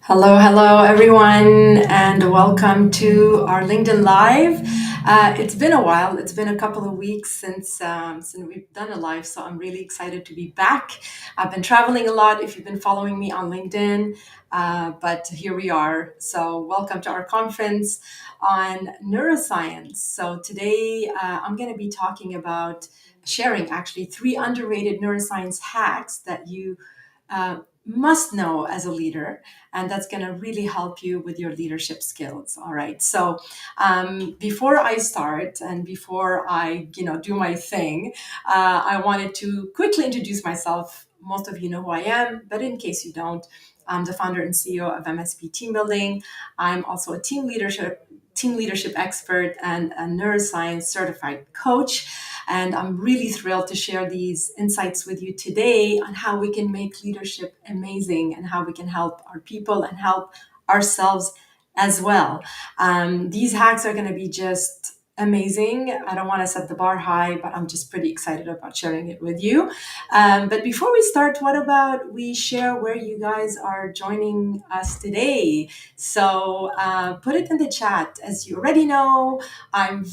Hello, everyone, and welcome to our LinkedIn Live. It's been a while. It's been a couple of weeks since we've done a live, so I'm really excited to be back. I've been traveling a lot. If you've been following me on LinkedIn, but here we are. So, welcome to our conference on neuroscience. So today, I'm going to be talking about sharing actually three underrated neuroscience hacks that you uh, must know as a leader, and that's going to really help you with your leadership skills. All right. So before I start and before I do my thing, I wanted to quickly introduce myself. Most of you know who I am, but in case you don't, I'm the founder and CEO of MSP Team Building. I'm also a team leadership expert and a neuroscience certified coach. And I'm really thrilled to share these insights with you today on how we can make leadership amazing and how we can help our people and help ourselves as well. These hacks are going to be just amazing. I don't want to set the bar high, but I'm just pretty excited about sharing it with you. But before we start, what about we share where you guys are joining us today? So put it in the chat. As you already know, I'm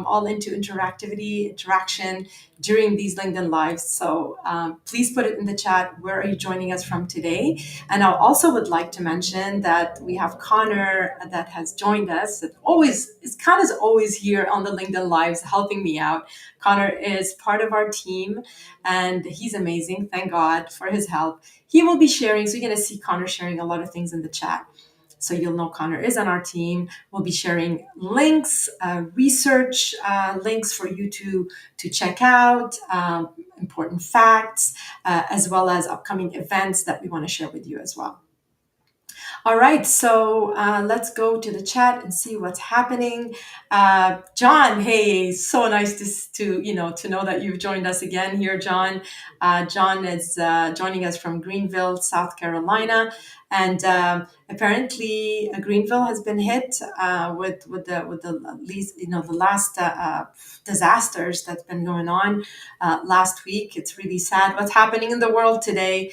all into interaction during these LinkedIn Lives. So please put it in the chat. Where are you joining us from today? And I also would like to mention that we have Connor that has joined us. Connor's always here on the LinkedIn Lives helping me out. Connor is part of our team and he's amazing. Thank God for his help. He will be sharing. So you're going to see Connor sharing a lot of things in the chat. So you'll know Connor is on our team. We'll be sharing links, research links for you to check out, important facts, as well as upcoming events that we want to share with you as well. All right, so let's go to the chat and see what's happening. John, hey, so nice to know that you've joined us again here, John. John is joining us from Greenville, South Carolina, and apparently Greenville has been hit with the least the last disasters that's been going on last week. It's really sad what's happening in the world today.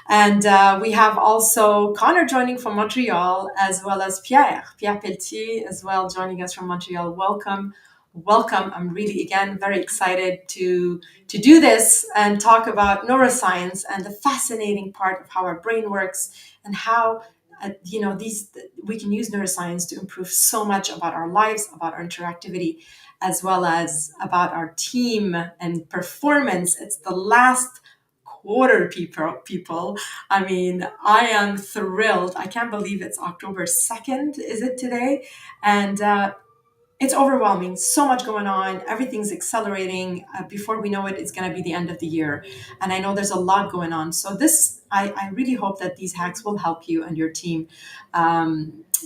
And we have also Connor joining from Montreal, as well as Pierre Pelletier, as well, joining us from Montreal. Welcome. I'm really, again, very excited to do this and talk about neuroscience and the fascinating part of how our brain works and how these we can use neuroscience to improve so much about our lives, about our interactivity, as well as about our team and performance. It's the last quarter, people. I mean, I am thrilled. I can't believe it's October 2nd, is it today? And it's overwhelming. So much going on. Everything's accelerating. Before we know it, it's going to be the end of the year. And I know there's a lot going on. So I really hope that these hacks will help you and your team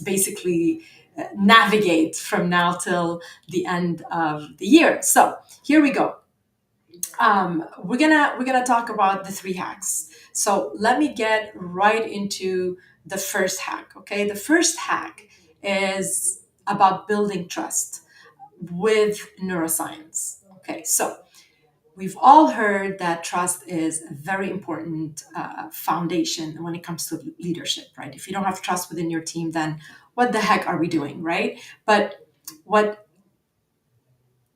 basically navigate from now till the end of the year. So here we go. We're gonna talk about the three hacks. So let me get right into the first hack. Okay, the first hack is about building trust with neuroscience. Okay, so we've all heard that trust is a very important foundation when it comes to leadership, right? If you don't have trust within your team, then what the heck are we doing, right? But what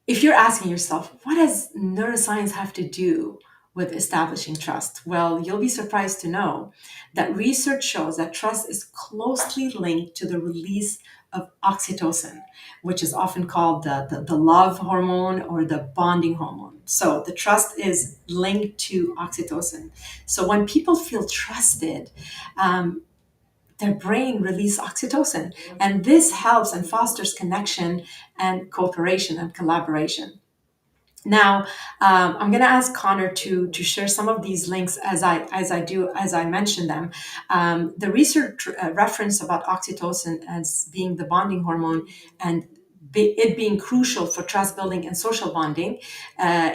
if you're asking yourself, what does neuroscience have to do with establishing trust? Well, you'll be surprised to know that research shows that trust is closely linked to the release of oxytocin, which is often called the love hormone or the bonding hormone. So the trust is linked to oxytocin. So when people feel trusted, um, their brain release oxytocin, and this helps and fosters connection and cooperation and collaboration. Now, I'm going to ask Connor to share some of these links as I mention them. The research reference about oxytocin as being the bonding hormone and it being crucial for trust building and social bonding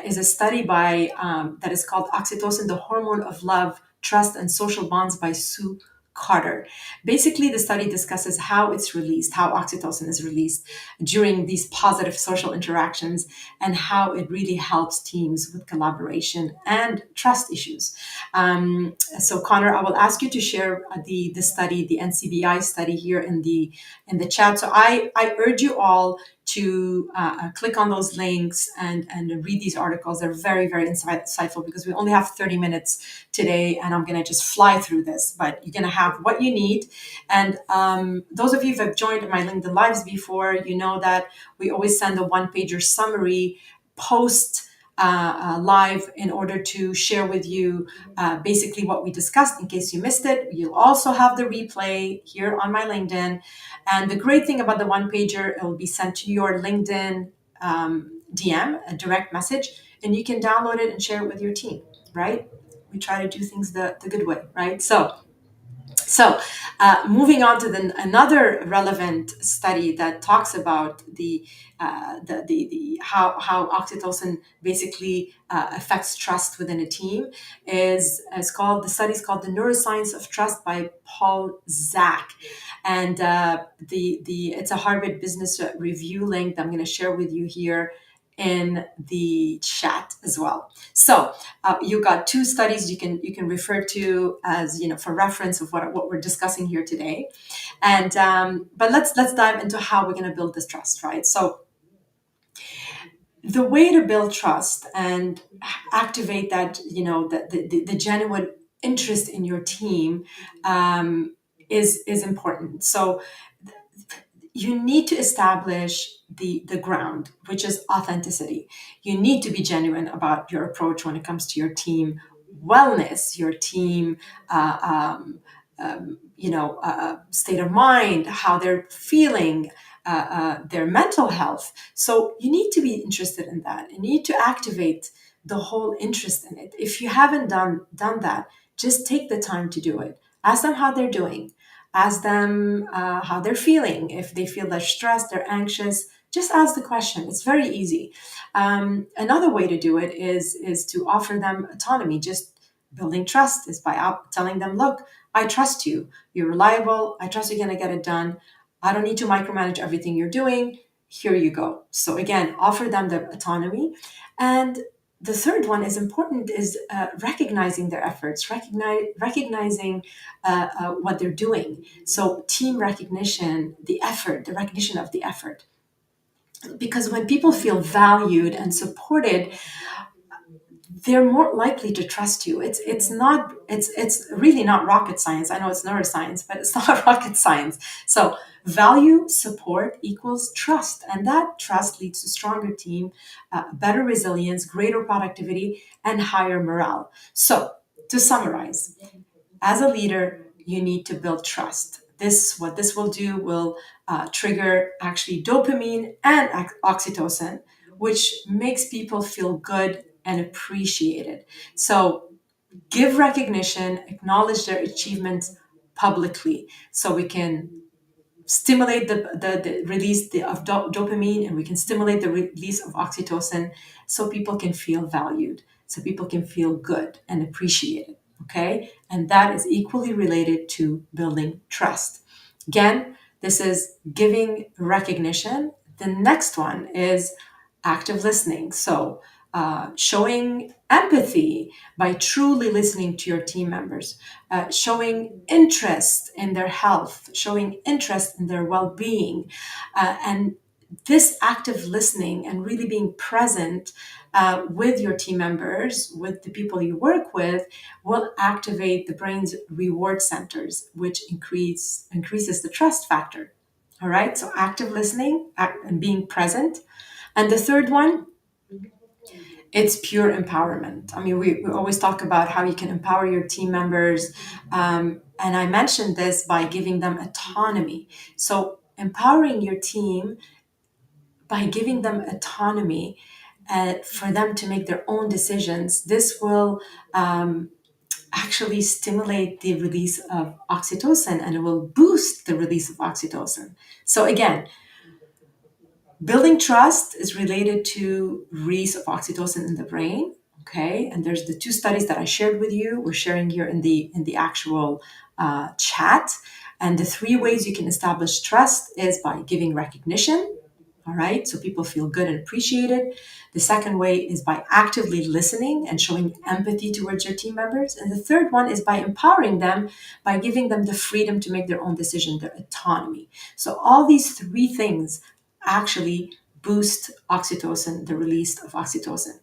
is a study by that is called Oxytocin, the Hormone of Love, Trust, and Social Bonds by Sue Carter. Basically, the study discusses how it's released, how oxytocin is released during these positive social interactions, and how it really helps teams with collaboration and trust issues. So, Connor, I will ask you to share the study, the NCBI study here in the chat. So, I urge you all to click on those links and read these articles. They're very, very insightful because we only have 30 minutes today and I'm going to just fly through this, but you're going to have what you need. And those of you who have joined my LinkedIn Lives before, you know that we always send a one-pager summary post live in order to share with you basically what we discussed in case you missed it. You'll also have the replay here on my LinkedIn. And the great thing about the one pager, it will be sent to your LinkedIn DM, a direct message, and you can download it and share it with your team, right? We try to do things the good way, right? So, moving on to another relevant study that talks about the how oxytocin basically affects trust within a team is called, the study is called the Neuroscience of Trust by Paul Zak, and the it's a Harvard Business Review link that I'm going to share with you here in the chat as well. So you got two studies you can refer to as for reference of what we're discussing here today, and but let's dive into how we're going to build this trust, right? So the way to build trust and activate that the genuine interest in your team is important. So you need to establish the ground, which is authenticity. You need to be genuine about your approach when it comes to your team wellness, your team state of mind, how they're feeling, their mental health. So you need to be interested in that. You need to activate the whole interest in it. If you haven't done that, just take the time to do it. Ask them how they're doing. Ask them how they're feeling. If they feel they're stressed, they're anxious, just ask the question. It's very easy. Another way to do it is to offer them autonomy. Just building trust is by telling them, look, I trust you. You're reliable. I trust you're going to get it done. I don't need to micromanage everything you're doing. Here you go. So again, offer them the autonomy. And the third one is important, is recognizing their efforts, recognizing what they're doing. So team recognition, the recognition of the effort. Because when people feel valued and supported, they're more likely to trust you. It's really not rocket science. I know it's neuroscience, but it's not rocket science. So value, support equals trust, and that trust leads to stronger team, better resilience, greater productivity, and higher morale. So to summarize, as a leader, you need to build trust. What this will do will trigger actually dopamine and oxytocin, which makes people feel good and appreciated. So give recognition, acknowledge their achievements publicly, so we can stimulate the release of dopamine, and we can stimulate the release of oxytocin, so people can feel valued, so people can feel good and appreciated. Okay, and that is equally related to building trust. Again, this is giving recognition. The next one is active listening. So showing empathy by truly listening to your team members, showing interest in their health, showing interest in their well-being, and this active listening and really being present with your team members, with the people you work with, will activate the brain's reward centers, which increases the trust factor. All right, so active listening and being present. And the third one, it's pure empowerment. I mean, we always talk about how you can empower your team members. And I mentioned this by giving them autonomy. So, empowering your team by giving them autonomy for them to make their own decisions, this will actually stimulate the release of oxytocin, and it will boost the release of oxytocin. So, again, building trust is related to release of oxytocin in the brain. Okay, and there's the two studies that I shared with you. We're sharing here in the actual chat. And the three ways you can establish trust is by giving recognition. All right, so people feel good and appreciated. The second way is by actively listening and showing empathy towards your team members. And the third one is by empowering them, by giving them the freedom to make their own decision, their autonomy. So all these three things actually boost oxytocin, the release of oxytocin,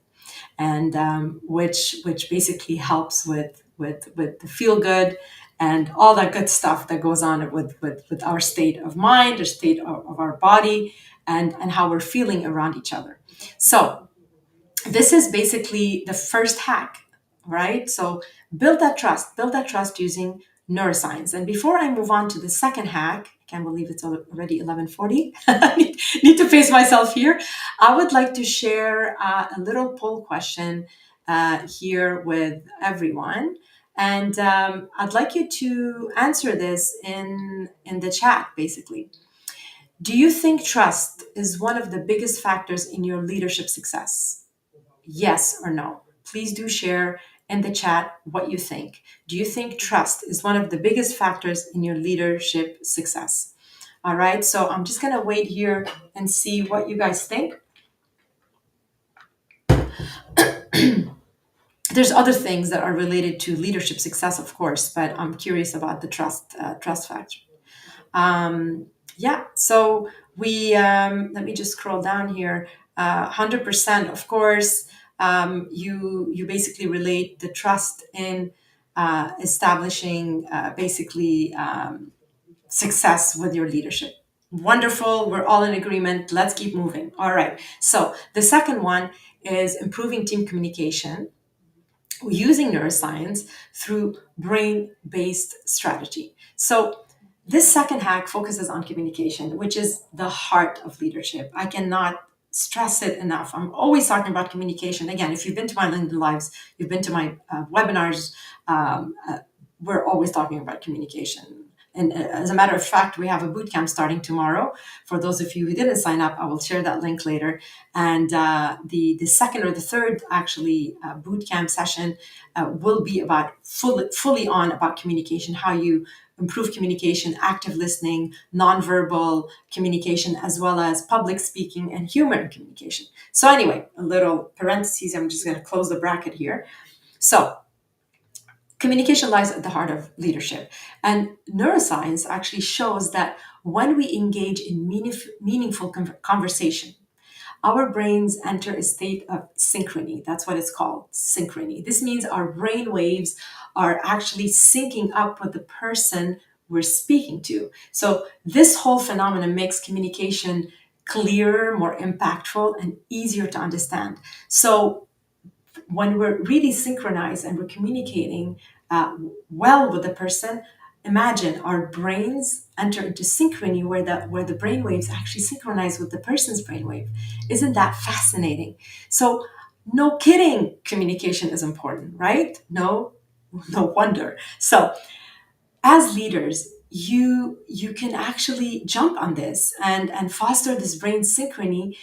and which basically helps with the feel good and all that good stuff that goes on with our state of mind, or state of our body, and how we're feeling around each other. So this is basically the first hack, right? So build that trust using neuroscience. And before I move on to the second hack, I can't believe it's already 11:40. I need to pace myself here. I would like to share a little poll question here with everyone. And I'd like you to answer this in the chat, basically. Do you think trust is one of the biggest factors in your leadership success? Yes or no? Please do share in the chat what you think. Do you think trust is one of the biggest factors in your leadership success? All right, so I'm just going to wait here and see what you guys think. There's other things that are related to leadership success, of course, but I'm curious about the trust factor. Um, yeah, so we let me just scroll down here. 100%, of course. You basically relate the trust in establishing basically success with your leadership. Wonderful. We're all in agreement. Let's keep moving. All right. So the second one is improving team communication using neuroscience through brain based strategy. So, this second hack focuses on communication, which is the heart of leadership. I cannot stress it enough. I'm always talking about communication. Again, if you've been to my LinkedIn Lives, you've been to my webinars, um, uh, we're always talking about communication. And as a matter of fact, we have a boot camp starting tomorrow. For those of you who didn't sign up, I will share that link later. And the second or the third actually boot camp session will be about fully on about communication, how you improve communication, active listening, nonverbal communication, as well as public speaking and humor in communication. So anyway, a little parentheses. I'm just going to close the bracket here. So communication lies at the heart of leadership. And neuroscience actually shows that when we engage in meaningful conversation, our brains enter a state of synchrony. That's what it's called, synchrony. This means our brain waves are actually syncing up with the person we're speaking to. So this whole phenomenon makes communication clearer, more impactful, and easier to understand. So when we're really synchronized and we're communicating well with the person, imagine our brains enter into synchrony where the brain waves actually synchronize with the person's brainwave. Isn't that fascinating? So, no kidding, communication is important, right? No wonder. So, as leaders, you can actually jump on this and foster this brain synchrony.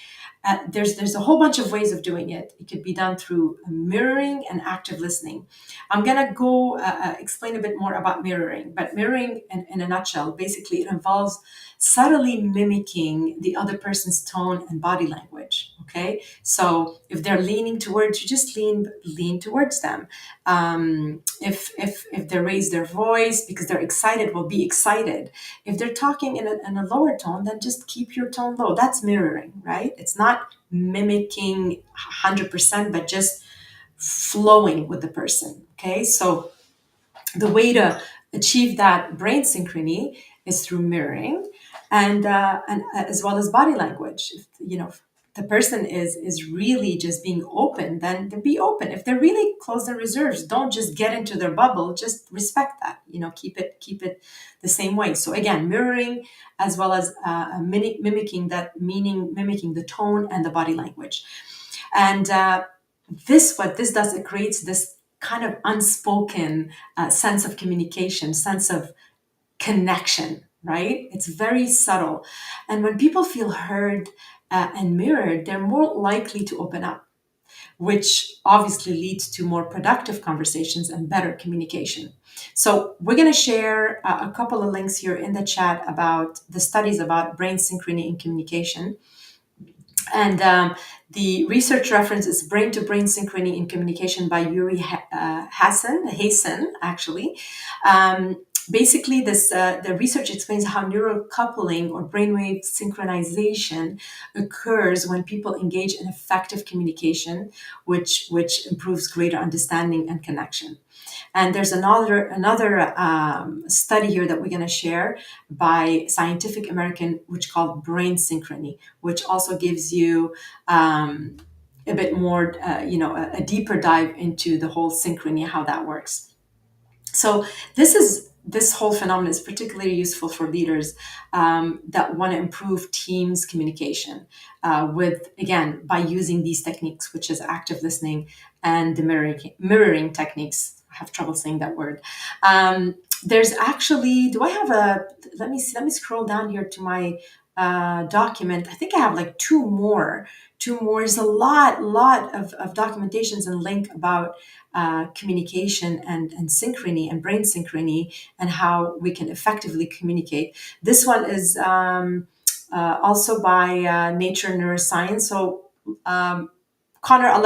There's a whole bunch of ways of doing it. It could be done through mirroring and active listening. I'm gonna go explain a bit more about mirroring, but mirroring in a nutshell, basically it involves subtly mimicking the other person's tone and body language. Okay, so if they're leaning towards you, just lean towards them. If they raise their voice because they're excited, well, be excited. If they're talking in a lower tone, then just keep your tone low. That's mirroring, right? It's not mimicking 100%, but just flowing with the person. Okay, so the way to achieve that brain synchrony is through mirroring, and as well as body language. If the person is really just being open, then be open. If they're really closed and reserved, don't just get into their bubble. Just respect that. Keep it the same way. So again, mirroring as well as mimicking that meaning, mimicking the tone and the body language. And what this does, it creates this kind of unspoken sense of communication, sense of connection, right? It's very subtle. And when people feel heard and mirrored, they're more likely to open up. which obviously leads to more productive conversations and better communication. So we're going to share a couple of links here in the chat about the studies about brain synchrony in communication. And the research reference is Brain to Brain Synchrony in Communication by Yuri Hassen, actually. Um, Basically, the research explains how neural coupling or brainwave synchronization occurs when people engage in effective communication, which improves greater understanding and connection. And there's another study here that we're going to share by Scientific American, which called Brain Synchrony, which also gives you a bit more, a deeper dive into the whole synchrony, how that works. So this whole phenomenon is particularly useful for leaders that want to improve teams communication with, again, by using these techniques, which is active listening and the mirroring techniques. I have trouble saying that word. There's actually, do I have let me see, let me scroll down here to my document. I think I have like two more. There's a lot of documentations and link about communication and synchrony and brain synchrony and how we can effectively communicate. This one is also by Nature Neuroscience. So Connor, I'll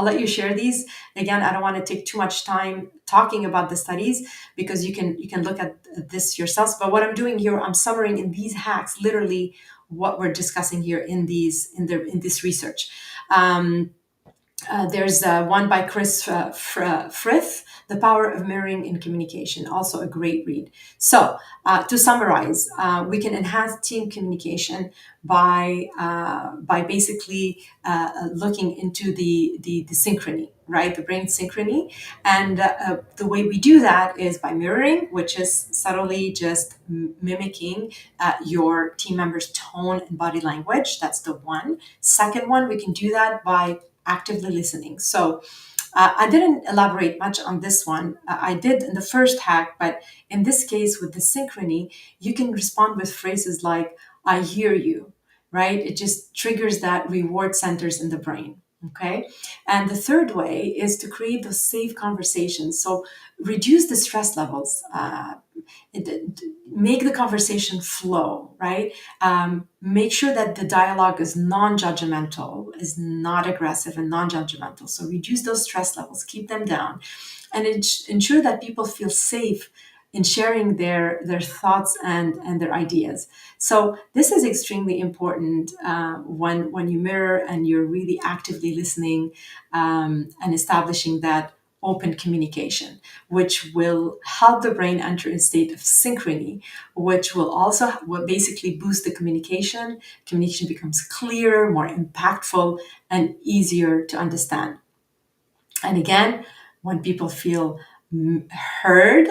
let you share these. Again, I don't want to take too much time talking about the studies because you can look at this yourselves. But what I'm doing here, I'm summarizing in these hacks literally what we're discussing here in this research. Um, there's one by Chris Frith, The Power of Mirroring in Communication, also a great read. So, to summarize, we can enhance team communication by basically looking into the synchrony, right? The brain synchrony. And the way we do that is by mirroring, which is subtly just mimicking your team member's tone and body language. That's the one. Second one, we can do that by actively listening. So I didn't elaborate much on this one. I did in the first hack, but in this case with the synchrony, you can respond with phrases like, I hear you, right? It just triggers that reward centers in the brain. Okay. And the third way is to create those safe conversations. So reduce the stress levels. Make the conversation flow, right? Make sure that the dialogue is non-judgmental, is not aggressive and non-judgmental. So reduce those stress levels, keep them down, and ensure that people feel safe in sharing their thoughts and their ideas. So this is extremely important when you mirror and you're really actively listening and establishing that open communication, which will help the brain enter a state of synchrony, which will basically boost the communication. Communication becomes clearer, more impactful, and easier to understand. And again, when people feel heard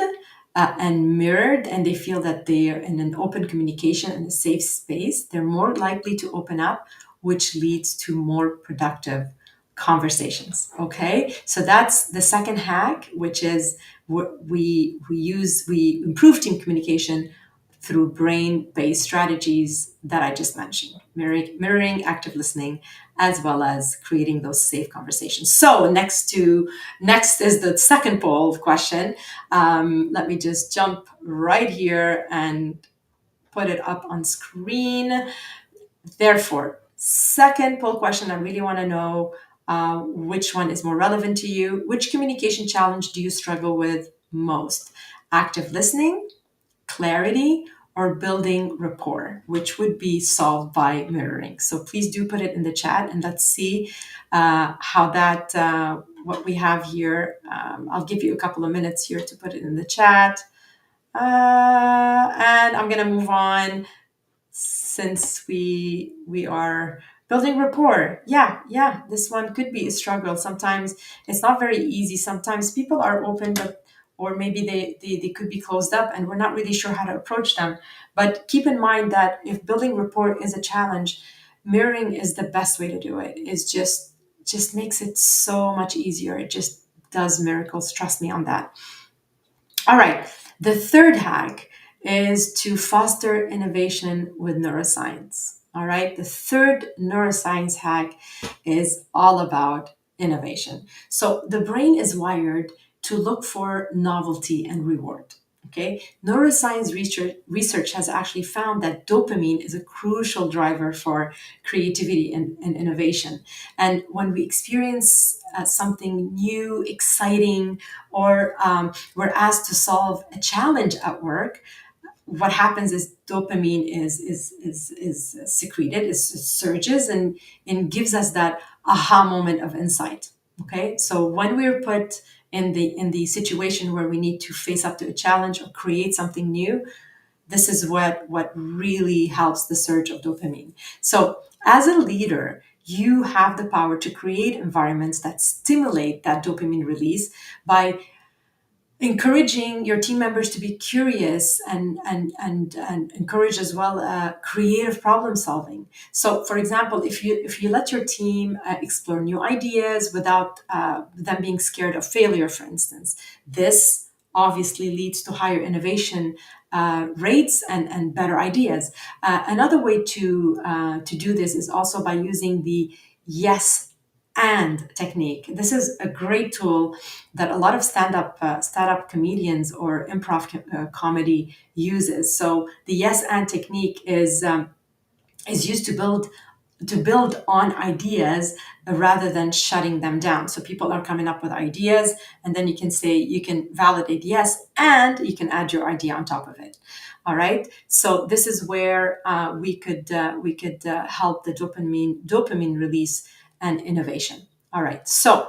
and mirrored, and they feel that they are in an open communication and a safe space, they're more likely to open up, which leads to more productive conversations. Okay, so that's the second hack, which is we improve team communication through brain-based strategies that I just mentioned, mirroring, active listening, as well as creating those safe conversations. So next is the second poll question. Let me just jump right here and put it up on screen. Therefore, second poll question, I really want to know which one is more relevant to you. Which communication challenge do you struggle with most? Active listening, clarity, or building rapport, which would be solved by mirroring. So please do put it in the chat and let's see how what we have here. I'll give you a couple of minutes here to put it in the chat. And I'm going to move on since we are building rapport. Yeah, this one could be a struggle. Sometimes it's not very easy. Sometimes people are open, but or maybe they could be closed up and we're not really sure how to approach them. But keep in mind that if building rapport is a challenge, mirroring is the best way to do it. It's just makes it so much easier. It just does miracles. Trust me on that. All right. The third hack is to foster innovation with neuroscience. All right. The third neuroscience hack is all about innovation. So the brain is wired to look for novelty and reward. Okay, neuroscience research has actually found that dopamine is a crucial driver for creativity and innovation. And when we experience something new, exciting, or we're asked to solve a challenge at work, what happens is dopamine is secreted, it surges and gives us that aha moment of insight. Okay, so when we're put in the situation where we need to face up to a challenge or create something new, this is what really helps the surge of dopamine. So as a leader, you have the power to create environments that stimulate that dopamine release by encouraging your team members to be curious and encourage as well creative problem solving. So for example, if you let your team explore new ideas without them being scared of failure, for instance, this obviously leads to higher innovation rates and better ideas. Another way to do this is also by using the yes and technique. This is a great tool that a lot of stand-up comedians or improv comedy uses. So the yes and technique is used to build on ideas rather than shutting them down. So people are coming up with ideas, and then you can say, you can validate yes, and you can add your idea on top of it. All right. So this is where we could help the dopamine release and innovation. All right. So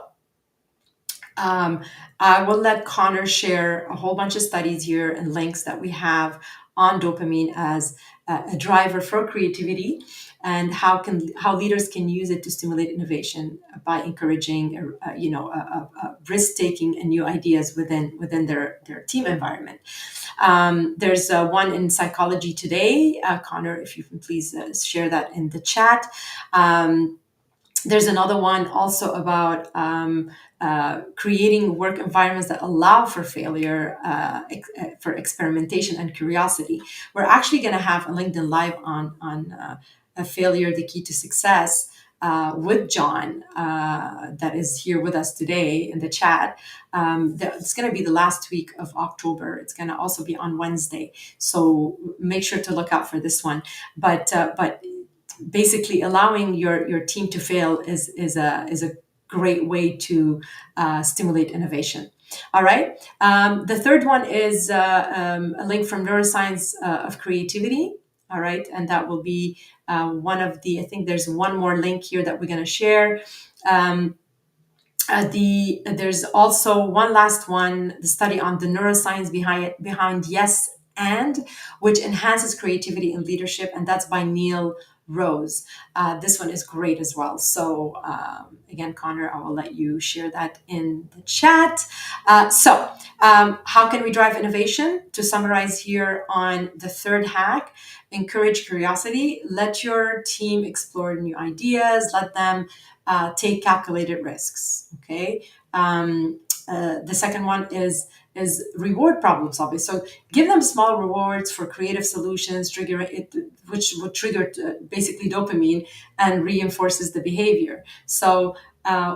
um, I will let Connor share a whole bunch of studies here and links that we have on dopamine as a driver for creativity, and how leaders can use it to stimulate innovation by encouraging risk taking and new ideas within their team environment. There's one in Psychology Today. Connor, if you can please share that in the chat. There's another one also about creating work environments that allow for failure, for experimentation and curiosity. We're actually going to have a LinkedIn Live on a failure, the key to success, with John, that is here with us today in the chat. It's going to be the last week of October. It's going to also be on Wednesday, so make sure to look out for this one. But basically allowing your team to fail is a great way to stimulate innovation. All right. The third one is a link from Neuroscience of Creativity. All right, and that will be one of the. I think there's one more link here that we're going to share. Um, there's also one last one, the study on the neuroscience behind yes and, which enhances creativity and leadership, and that's by Neil Rose. This one is great as well. So again, Connor, I will let you share that in the chat. How can we drive innovation? To summarize here on the third hack, encourage curiosity. Let your team explore new ideas. Let them take calculated risks. Okay. The second one is reward problem solving. So give them small rewards for creative solutions, trigger it, which would trigger basically dopamine and reinforces the behavior. So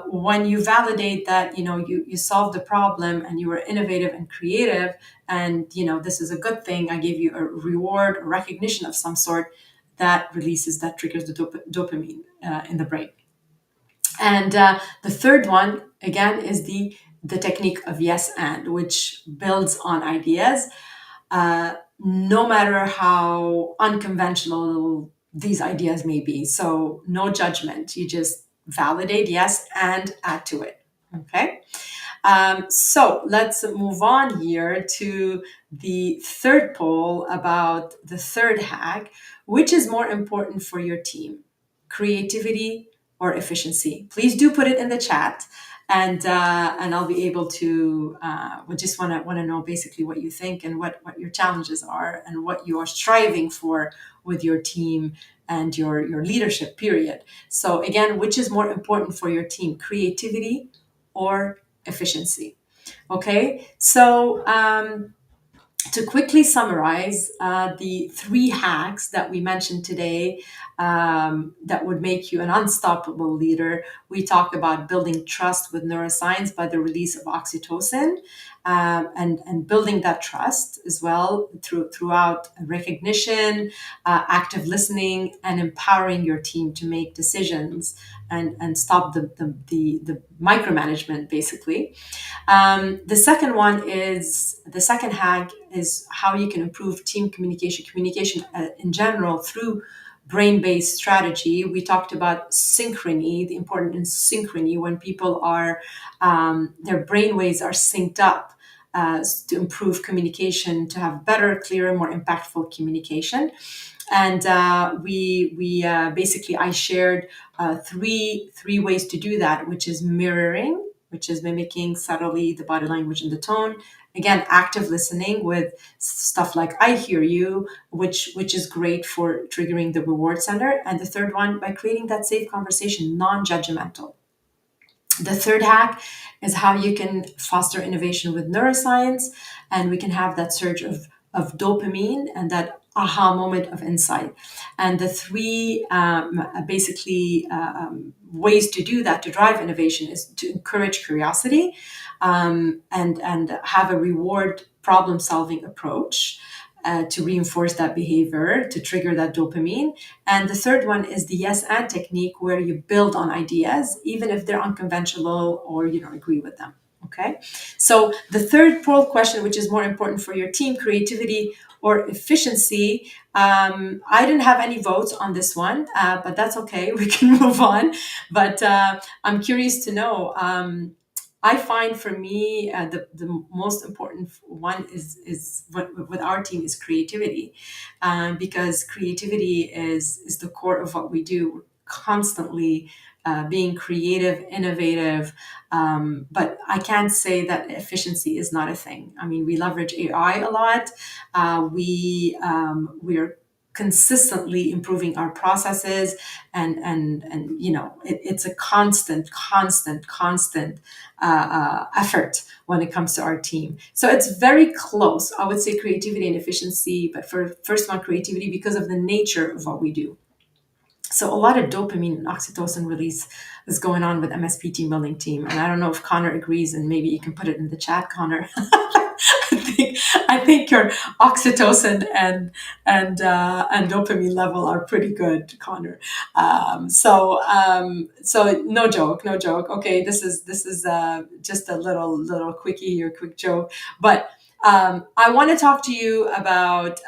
when you validate that you solved the problem and you were innovative and creative, and this is a good thing, I gave you a reward, a recognition of some sort, that triggers the dopamine in the brain. And the third one, again, is the technique of yes and, which builds on ideas, no matter how unconventional these ideas may be. So no judgment. You just validate yes and add to it. Okay. So let's move on here to the third poll about the third hack. Which is more important for your team, creativity or efficiency? Please do put it in the chat, and I'll be able to. We just want to know basically what you think and what your challenges are and what you are striving for with your team and your leadership. Period. So again, which is more important for your team, creativity or efficiency? Okay, so To quickly summarize the three hacks that we mentioned today that would make you an unstoppable leader, we talked about building trust with neuroscience by the release of oxytocin, and building that trust as well throughout recognition, active listening, and empowering your team to make decisions and stop the micromanagement, basically. The second hack is how you can improve team communication in general through brain-based strategy. We talked about synchrony, the importance of synchrony when people are their brain waves are synced up. To improve communication, to have better, clearer, more impactful communication, and we basically I shared three ways to do that, which is mirroring, which is mimicking subtly the body language and the tone. Again, active listening with stuff like "I hear you," which is great for triggering the reward center. And the third one, by creating that safe conversation, non-judgmental. The third hack is how you can foster innovation with neuroscience, and we can have that surge of dopamine and that aha moment of insight. And the three basically ways to do that, to drive innovation, is to encourage curiosity, and have a reward problem solving approach. To reinforce that behavior, to trigger that dopamine. And the third one is the yes and technique, where you build on ideas, even if they're unconventional or you don't agree with them. Okay. So the third poll question, which is more important for your team, creativity or efficiency. I didn't have any votes on this one, but that's okay. We can move on. But I'm curious to know. I find for me the most important one is what with our team is creativity, because creativity is the core of what we do. We're constantly being creative, innovative, but I can't say that efficiency is not a thing. I mean, we leverage AI a lot. We're consistently improving our processes, and it's a constant effort when it comes to our team. So it's very close. I would say creativity and efficiency, but for first one, creativity, because of the nature of what we do. So a lot of dopamine and oxytocin release is going on with MSP team building team. And I don't know if Connor agrees, and maybe you can put it in the chat, Connor. I think your oxytocin and dopamine level are pretty good, Connor. So no joke, no joke. Okay, this is just a little quickie or quick joke, but I want to talk to you about.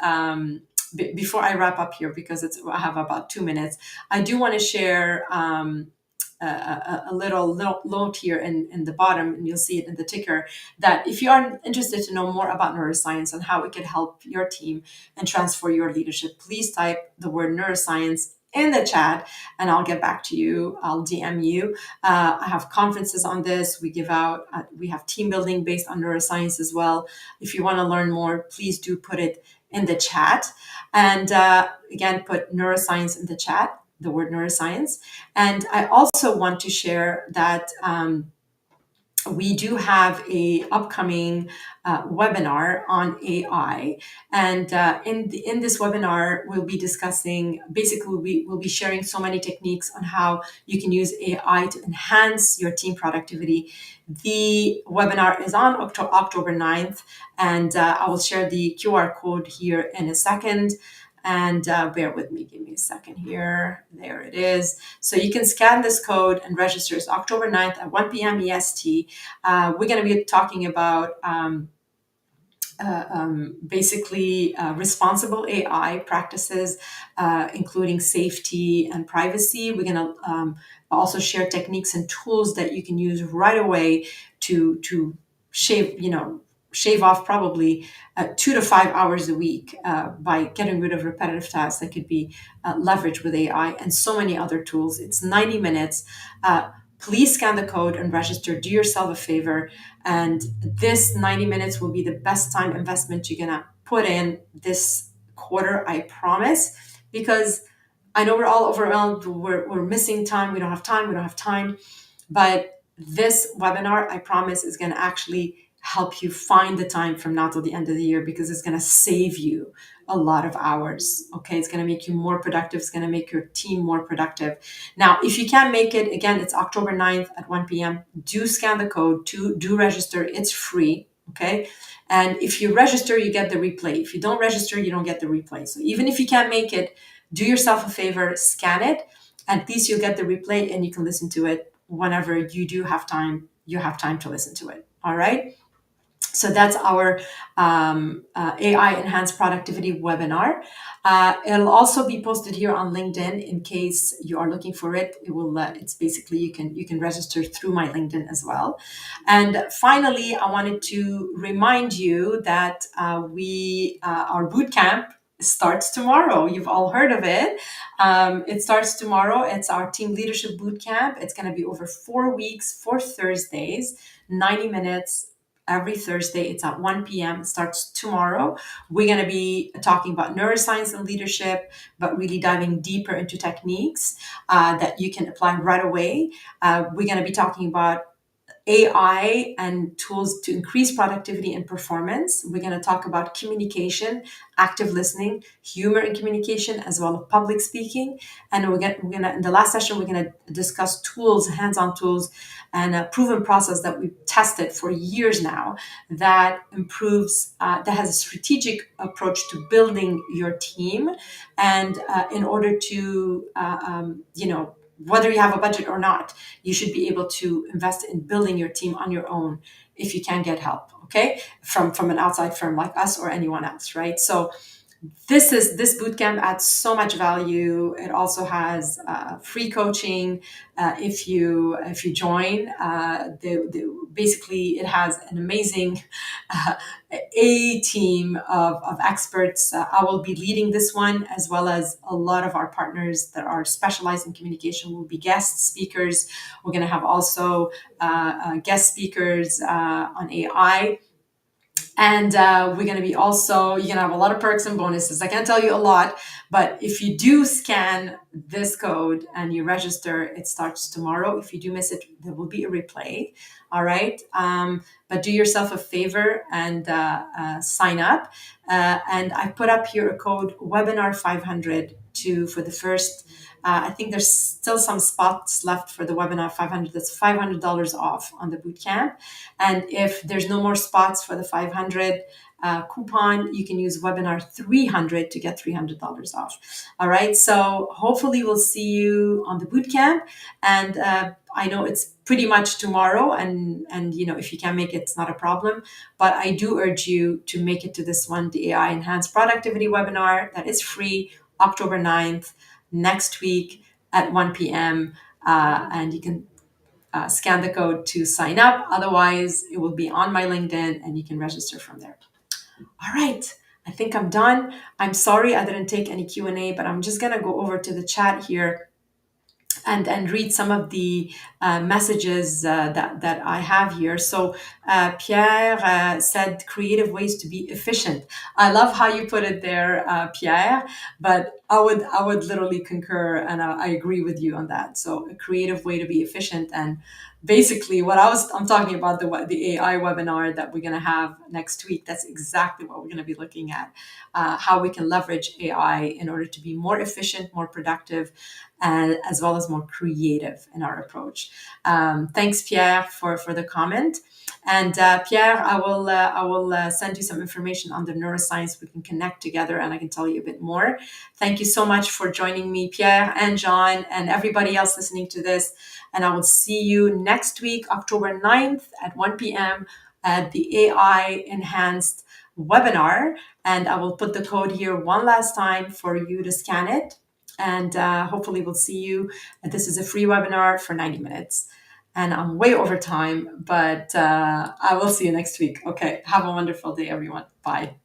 Before I wrap up here, because I have about 2 minutes, I do want to share a little note here in the bottom, and you'll see it in the ticker, that if you are interested to know more about neuroscience and how it can help your team and transfer your leadership, please type the word neuroscience in the chat and I'll get back to you. I'll DM you. I have conferences on this. We have team building based on neuroscience as well. If you want to learn more, please do put it in the chat. And again, put neuroscience in the chat, the word neuroscience. And I also want to share that we do have a upcoming webinar on AI, and in this webinar we'll be discussing, basically we'll be sharing so many techniques on how you can use AI to enhance your team productivity. The webinar is on October 9th, and I will share the QR code here in a second. And bear with me, give me a second here. There it is. So you can scan this code and register. It's October 9th at 1 p.m. EST. We're going to be talking about basically responsible AI practices, including safety and privacy. We're going to also share techniques and tools that you can use right away to shave off probably 2 to 5 hours a week by getting rid of repetitive tasks that could be leveraged with AI, and so many other tools. It's 90 minutes. Please scan the code and register. Do yourself a favor. And this 90 minutes will be the best time investment you're going to put in this quarter, I promise. Because I know we're all overwhelmed. We're missing time. We don't have time. But this webinar, I promise, is going to actually help you find the time from now till the end of the year, because it's going to save you a lot of hours. Okay, it's going to make you more productive. It's going to make your team more productive. Now, if you can't make it, again, it's October 9th at 1 p.m. Do scan the code, do register. It's free. Okay. And if you register, you get the replay. If you don't register, you don't get the replay. So even if you can't make it, do yourself a favor, scan it. At least you'll get the replay and you can listen to it whenever you do have time. You have time to listen to it. All right. So that's our AI enhanced productivity webinar. It'll also be posted here on LinkedIn in case you are looking for it. It will. It's basically you can register through my LinkedIn as well. And finally, I wanted to remind you that we our boot camp starts tomorrow. You've all heard of it. It starts tomorrow. It's our team leadership boot camp. It's going to be over 4 weeks, 4 Thursdays, 90 minutes every Thursday. It's at 1 p.m. It starts tomorrow. We're going to be talking about neuroscience and leadership, but really diving deeper into techniques that you can apply right away. We're going to be talking about AI and tools to increase productivity and performance. We're going to talk about communication, active listening, humor in communication, as well as public speaking. And in the last session, we're going to discuss tools, hands-on tools, and a proven process that we've tested for years now that improves, that has a strategic approach to building your team. And in order to, whether you have a budget or not, you should be able to invest in building your team on your own if you can get help, okay, from an outside firm like us or anyone else, right? So this bootcamp adds so much value. It also has free coaching if you join. Basically, it has an amazing uh, a team of experts. I will be leading this one, as well as a lot of our partners that are specialized in communication will be guest speakers. We're going to have also guest speakers on AI. And we're going to be also, you're going to have a lot of perks and bonuses. I can't tell you a lot, but if you do scan this code and you register, it starts tomorrow. If you do miss it, there will be a replay. All right. But do yourself a favor and sign up. And I put up here a code webinar 500 for the first. I think there's still some spots left for the webinar 500. That's $500 off on the bootcamp. And if there's no more spots for the 500 coupon, you can use webinar 300 to get $300 off. All right. So hopefully we'll see you on the bootcamp. And I know it's pretty much tomorrow, and if you can't make it, it's not a problem. But I do urge you to make it to this one, the AI Enhanced Productivity webinar that is free, October 9th, next week at 1 p.m. And you can scan the code to sign up. Otherwise, it will be on my LinkedIn and you can register from there. All right. I think I'm done. I'm sorry I didn't take any Q&A, but I'm just going to go over to the chat here and read some of the messages that I have here. So Pierre said creative ways to be efficient. I love how you put it there, Pierre, but I would literally concur, and I agree with you on that. So a creative way to be efficient. And basically what I'm talking about, the AI webinar that we're going to have next week. That's exactly what we're going to be looking at, how we can leverage AI in order to be more efficient, more productive, and as well as more creative in our approach. Thanks, Pierre, for the comment. And Pierre, I will send you some information on the neuroscience. We can connect together, and I can tell you a bit more. Thank you so much for joining me, Pierre and John, and everybody else listening to this. And I will see you next week, October 9th at 1 p.m. at the AI Enhanced webinar. And I will put the code here one last time for you to scan it. And hopefully we'll see you. This is a free webinar for 90 minutes. And I'm way over time, but I will see you next week. Okay. Have a wonderful day, everyone. Bye.